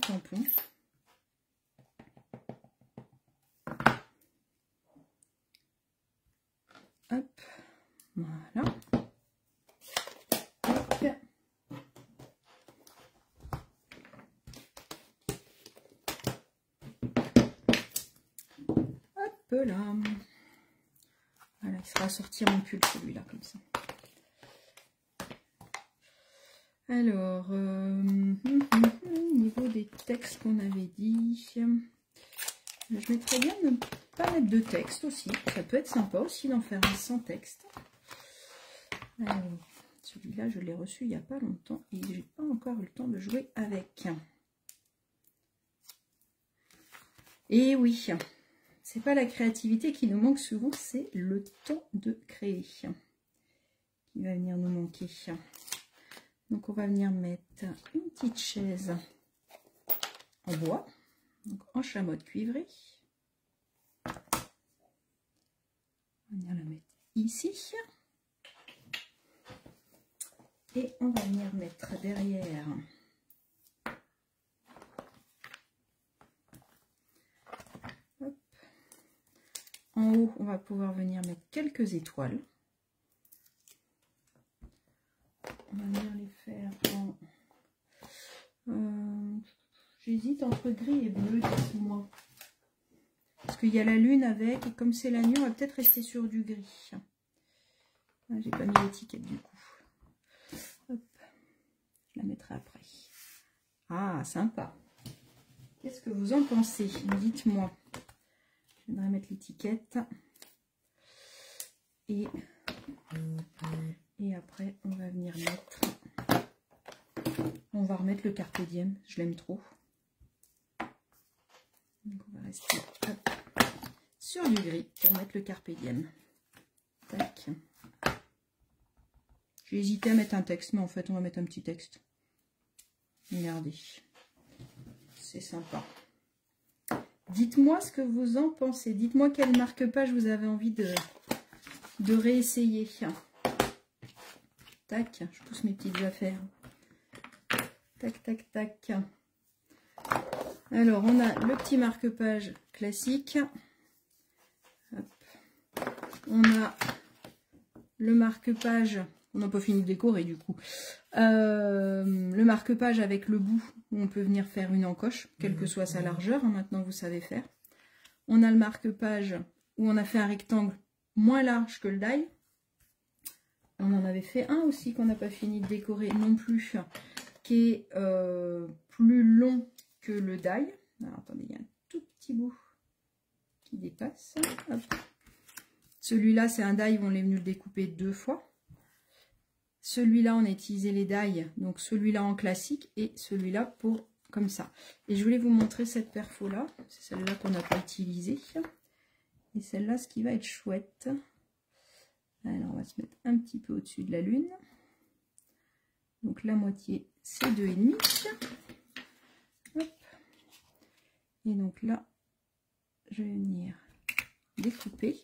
tampon. Hop, voilà. Hop. là. Voilà, il sera sorti à mon pull celui-là, comme ça. Alors, niveau des textes qu'on avait dit, je mettrais bien de ne pas mettre de texte aussi. Ça peut être sympa aussi d'en faire un sans texte. Alors, celui-là, je l'ai reçu il n'y a pas longtemps et je n'ai pas encore eu le temps de jouer avec. Et oui, c'est pas la créativité qui nous manque souvent, c'est le temps de créer qui va venir nous manquer. Donc on va venir mettre une petite chaise en bois, donc en chamois cuivré. On va venir la mettre ici. Et on va venir mettre derrière hop. En haut, on va pouvoir venir mettre quelques étoiles. On va venir les faire en... j'hésite entre gris et bleu, dites-moi. Parce qu'il y a la lune avec, et comme c'est la nuit, on va peut-être rester sur du gris. Ah, j'ai pas mis l'étiquette du coup. Hop. Je la mettrai après. Ah, sympa. Qu'est-ce que vous en pensez? Dites-moi. Je viendrai mettre l'étiquette. Et après, on va venir mettre... On va remettre le carpe diem. Je l'aime trop. Donc, on va rester hop, sur du gris pour mettre le carpe diem. Tac. J'ai hésité à mettre un texte, mais en fait, on va mettre un petit texte. Regardez. C'est sympa. Dites-moi ce que vous en pensez. Dites-moi quel marque-page vous avez envie de réessayer. Tac, je pousse mes petites affaires. Tac, tac, tac. Alors, on a le petit marque-page classique. Hop. On a le marque-page... On n'a pas fini de décorer du coup. Le marque-page avec le bout où on peut venir faire une encoche, quelle que soit sa largeur. Hein, maintenant, vous savez faire. On a le marque-page où on a fait un rectangle moins large que le die. On en avait fait un aussi qu'on n'a pas fini de décorer non plus, qui est plus long que le die. Alors, attendez, il y a un tout petit bout qui dépasse. Celui-là, c'est un die où on est venu le découper 2 fois. Celui-là, on a utilisé les die, donc celui-là en classique et celui-là pour comme ça. Et je voulais vous montrer cette perfo-là. C'est celle-là qu'on n'a pas utilisée. Et celle-là, ce qui va être chouette. Alors, on va se mettre un petit peu au-dessus de la lune. Donc, la moitié, c'est 2,5. Hop. Et donc là, je vais venir découper.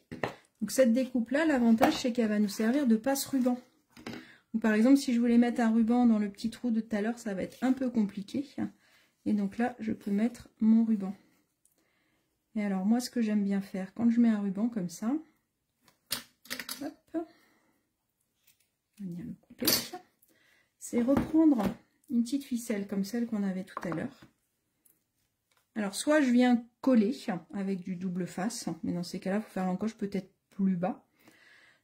Donc, cette découpe-là, l'avantage, c'est qu'elle va nous servir de passe-ruban. Donc, par exemple, si je voulais mettre un ruban dans le petit trou de tout à l'heure, ça va être un peu compliqué. Et donc là, je peux mettre mon ruban. Et alors, moi, ce que j'aime bien faire, quand je mets un ruban comme ça, hop, on va venir le couper, c'est reprendre une petite ficelle comme celle qu'on avait tout à l'heure. Alors, soit je viens coller avec du double face, mais dans ces cas-là, il faut faire l'encoche peut-être plus bas.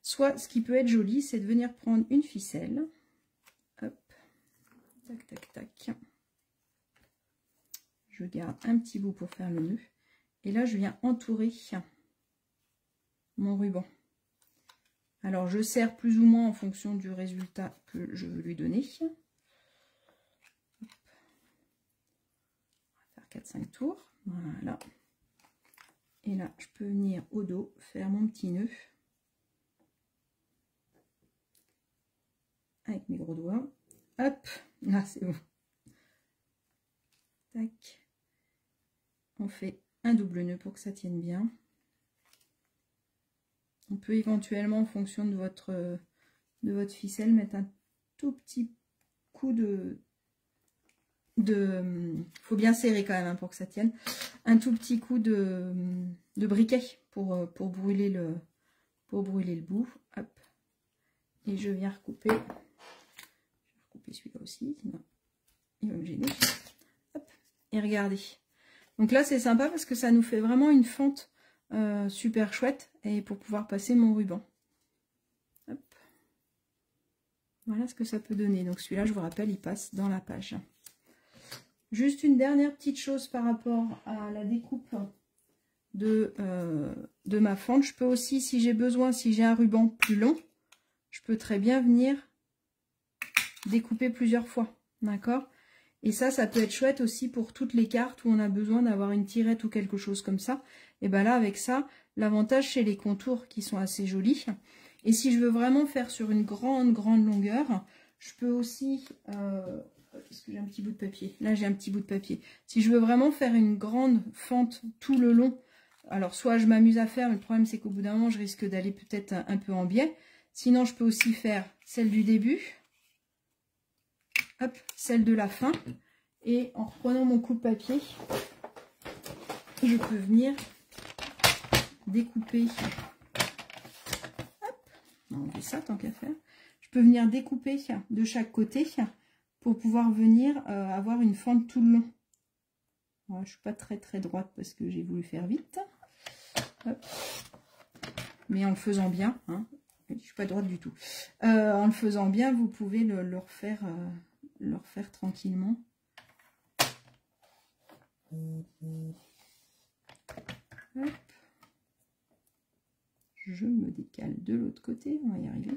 Soit, ce qui peut être joli, c'est de venir prendre une ficelle. Hop. Tac, tac, tac. Je garde un petit bout pour faire le nœud. Et là, je viens entourer mon ruban. Alors, je serre plus ou moins en fonction du résultat que je veux lui donner. Hop. On va faire 4-5 tours. Voilà. Et là, je peux venir au dos, faire mon petit nœud. Avec mes gros doigts. Hop, là c'est bon. Tac. On fait un double nœud pour que ça tienne bien. On peut éventuellement, en fonction de votre ficelle, mettre un tout petit coup faut bien serrer quand même hein, pour que ça tienne. Un tout petit coup de briquet pour brûler le bout. Hop. Et je viens recouper. Celui-là aussi, sinon il va me gêner. Hop. Et regardez. Donc là, c'est sympa parce que ça nous fait vraiment une fente super chouette et pour pouvoir passer mon ruban. Hop. Voilà ce que ça peut donner. Donc celui-là, je vous rappelle, il passe dans la page. Juste une dernière petite chose par rapport à la découpe de ma fente. Je peux aussi, si j'ai besoin, si j'ai un ruban plus long, je peux très bien venir découper plusieurs fois. D'accord? Et ça peut être chouette aussi pour toutes les cartes où on a besoin d'avoir une tirette ou quelque chose comme ça. Et bien là, avec ça, l'avantage, c'est les contours qui sont assez jolis. Et si je veux vraiment faire sur une grande longueur, je peux aussi... est-ce que j'ai un petit bout de papier? Là, j'ai un petit bout de papier. Si je veux vraiment faire une grande fente tout le long, alors soit je m'amuse à faire, mais le problème, c'est qu'au bout d'un moment, je risque d'aller peut-être un peu en biais. Sinon, je peux aussi faire celle du début. Hop, celle de la fin. Et en reprenant mon coupe-papier, je peux venir découper. Hop, on va enlever ça tant qu'à faire. Je peux venir découper de chaque côté pour pouvoir venir avoir une fente tout le long. Voilà, je ne suis pas très droite parce que j'ai voulu faire vite. Hop. Mais en le faisant bien, hein, je ne suis pas droite du tout. En le faisant bien, vous pouvez le refaire tranquillement. Hop. Je me décale de l'autre côté, on va y arriver.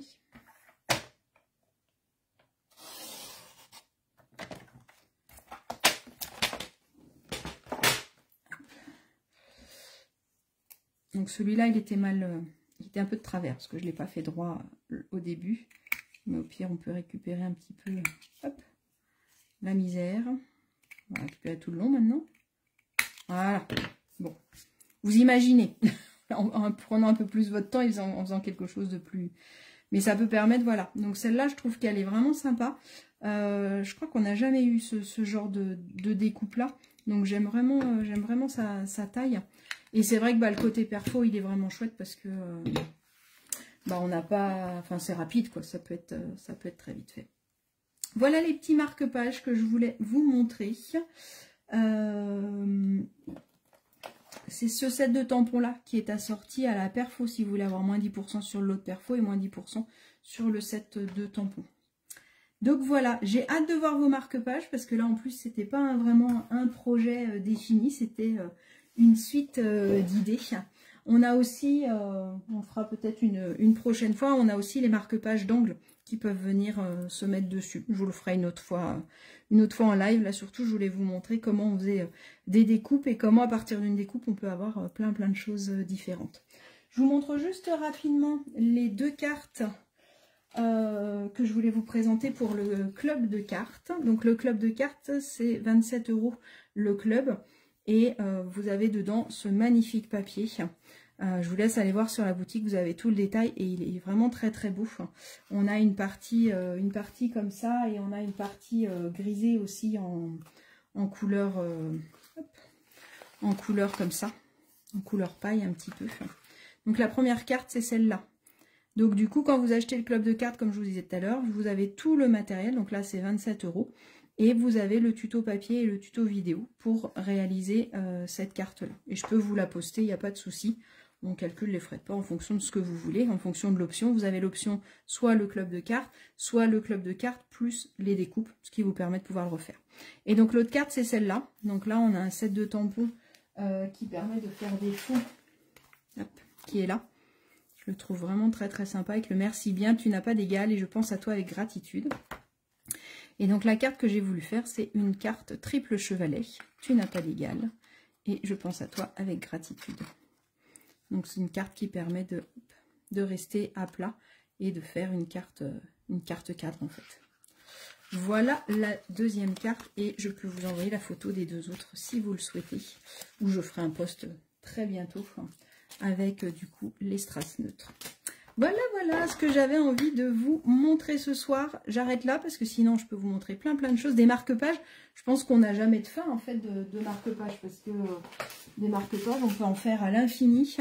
Donc celui-là, il était mal, il était un peu de travers parce que je ne l'ai pas fait droit au début. Mais au pire, on peut récupérer un petit peu, hop, la misère. On va récupérer tout le long maintenant. Voilà. Bon, vous imaginez, en prenant un peu plus votre temps et en faisant quelque chose de plus... Mais ça peut permettre, voilà. Donc celle-là, je trouve qu'elle est vraiment sympa. Je crois qu'on n'a jamais eu ce genre de découpe-là. Donc j'aime vraiment sa taille. Et c'est vrai que le côté perfo, il est vraiment chouette parce que on n'a pas... Enfin, c'est rapide, quoi. Ça peut être très vite fait. Voilà les petits marque-pages que je voulais vous montrer. C'est ce set de tampons-là qui est assorti à la perfo si vous voulez avoir moins 10% sur l'autre perfo et moins 10% sur le set de tampons. Donc voilà, j'ai hâte de voir vos marque-pages parce que là en plus c'était pas vraiment un projet défini, c'était une suite d'idées. On a aussi, on fera peut-être une prochaine fois, on a aussi les marque-pages d'angle qui peuvent venir se mettre dessus. Je vous le ferai une autre fois en live. Là surtout je voulais vous montrer comment on faisait des découpes et comment à partir d'une découpe on peut avoir plein de choses différentes. Je vous montre juste rapidement les deux cartes que je voulais vous présenter pour le club de cartes. Donc le club de cartes c'est 27 € le club et vous avez dedans ce magnifique papier. Je vous laisse aller voir sur la boutique, vous avez tout le détail et il est vraiment très beau. On a une partie comme ça et on a une partie grisée aussi en couleur comme ça, en couleur paille un petit peu. Donc la première carte c'est celle-là. Donc du coup quand vous achetez le club de cartes comme je vous disais tout à l'heure, vous avez tout le matériel, donc là c'est 27 € et vous avez le tuto papier et le tuto vidéo pour réaliser cette carte-là. Et je peux vous la poster, il n'y a pas de souci. On calcule les frais de port en fonction de ce que vous voulez, en fonction de l'option. Vous avez l'option soit le club de cartes, soit le club de cartes plus les découpes, ce qui vous permet de pouvoir le refaire. Et donc l'autre carte, c'est celle-là. Donc là, on a un set de tampons qui permet de faire des fonds, hop, qui est là. Je le trouve vraiment très sympa avec le merci bien, tu n'as pas d'égal et je pense à toi avec gratitude. Et donc la carte que j'ai voulu faire, c'est une carte triple chevalet, tu n'as pas d'égal et je pense à toi avec gratitude. Donc c'est une carte qui permet de rester à plat et de faire une carte cadre en fait. Voilà la deuxième carte et je peux vous envoyer la photo des deux autres si vous le souhaitez. Ou je ferai un post très bientôt avec du coup les strass neutres. Voilà ce que j'avais envie de vous montrer ce soir. J'arrête là parce que sinon je peux vous montrer plein de choses. Des marque-pages, je pense qu'on n'a jamais de fin en fait de marque-pages parce que des marque-pages on peut en faire à l'infini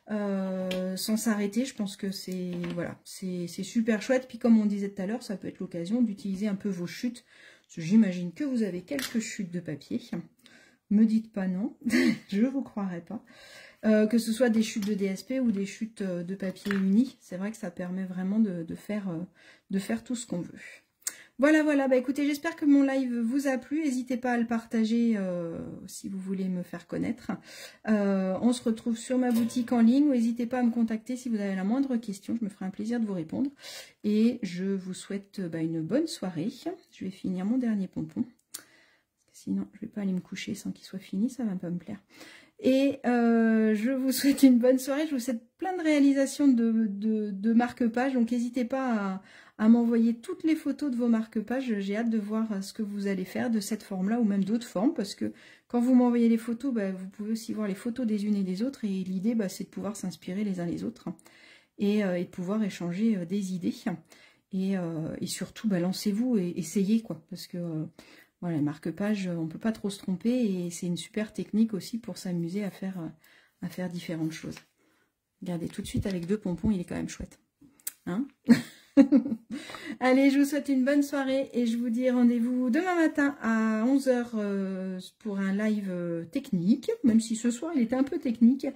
sans s'arrêter. Je pense que c'est voilà, c'est super chouette. Puis comme on disait tout à l'heure, ça peut être l'occasion d'utiliser un peu vos chutes. J'imagine que vous avez quelques chutes de papier. Me dites pas non, je vous croirai pas. que ce soit des chutes de DSP ou des chutes de papier uni. C'est vrai que ça permet vraiment de faire tout ce qu'on veut. Voilà, voilà, bah écoutez, j'espère que mon live vous a plu. N'hésitez pas à le partager si vous voulez me faire connaître. On se retrouve sur ma boutique en ligne. N'hésitez pas à me contacter si vous avez la moindre question. Je me ferai un plaisir de vous répondre. Et je vous souhaite une bonne soirée. Je vais finir mon dernier pompon. Sinon, je ne vais pas aller me coucher sans qu'il soit fini. Ça ne va pas me plaire. Et je vous souhaite une bonne soirée. Je vous souhaite plein de réalisations de marque-pages. Donc, n'hésitez pas à m'envoyer toutes les photos de vos marque-pages. J'ai hâte de voir ce que vous allez faire de cette forme-là ou même d'autres formes. Parce que quand vous m'envoyez les photos, vous pouvez aussi voir les photos des unes et des autres. Et l'idée, c'est de pouvoir s'inspirer les uns les autres. Et de pouvoir échanger des idées. Et surtout, lancez-vous et essayez, quoi. Parce que... voilà, les marque-pages, on ne peut pas trop se tromper et c'est une super technique aussi pour s'amuser à faire différentes choses. Regardez, tout de suite avec 2 pompons, il est quand même chouette. Hein? Allez, je vous souhaite une bonne soirée et je vous dis rendez-vous demain matin à 11 h pour un live technique, même si ce soir il était un peu technique.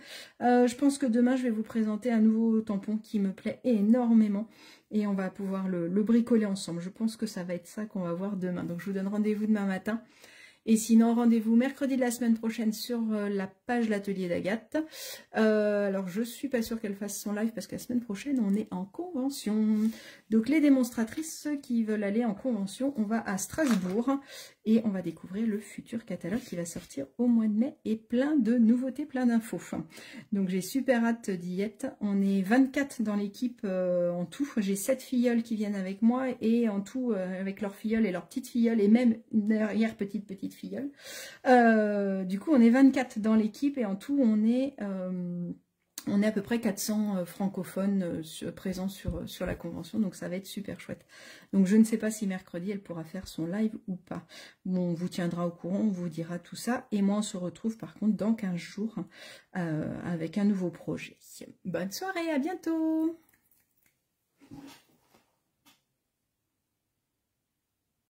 Je pense que demain je vais vous présenter un nouveau tampon qui me plaît énormément. Et on va pouvoir le bricoler ensemble. Je pense que ça va être ça qu'on va voir demain. Donc je vous donne rendez-vous demain matin. Et sinon, rendez-vous mercredi de la semaine prochaine sur la page L'Atelier d'Agathe. Alors, je suis pas sûre qu'elle fasse son live parce que la semaine prochaine, on est en convention. Donc, les démonstratrices qui veulent aller en convention, on va à Strasbourg et on va découvrir le futur catalogue qui va sortir au mois de mai et plein de nouveautés, plein d'infos. Donc, j'ai super hâte d'y être. On est 24 dans l'équipe en tout. J'ai 7 filleuls qui viennent avec moi et en tout, avec leurs filleuls et leurs petites filleuls et même derrière petite filleule. Du coup, on est 24 dans l'équipe et en tout, on est à peu près 400 francophones présents sur la convention. Donc, ça va être super chouette. Donc, je ne sais pas si mercredi, elle pourra faire son live ou pas. Bon, on vous tiendra au courant, on vous dira tout ça. Et moi, on se retrouve par contre dans 15 jours avec un nouveau projet. Bonne soirée, à bientôt!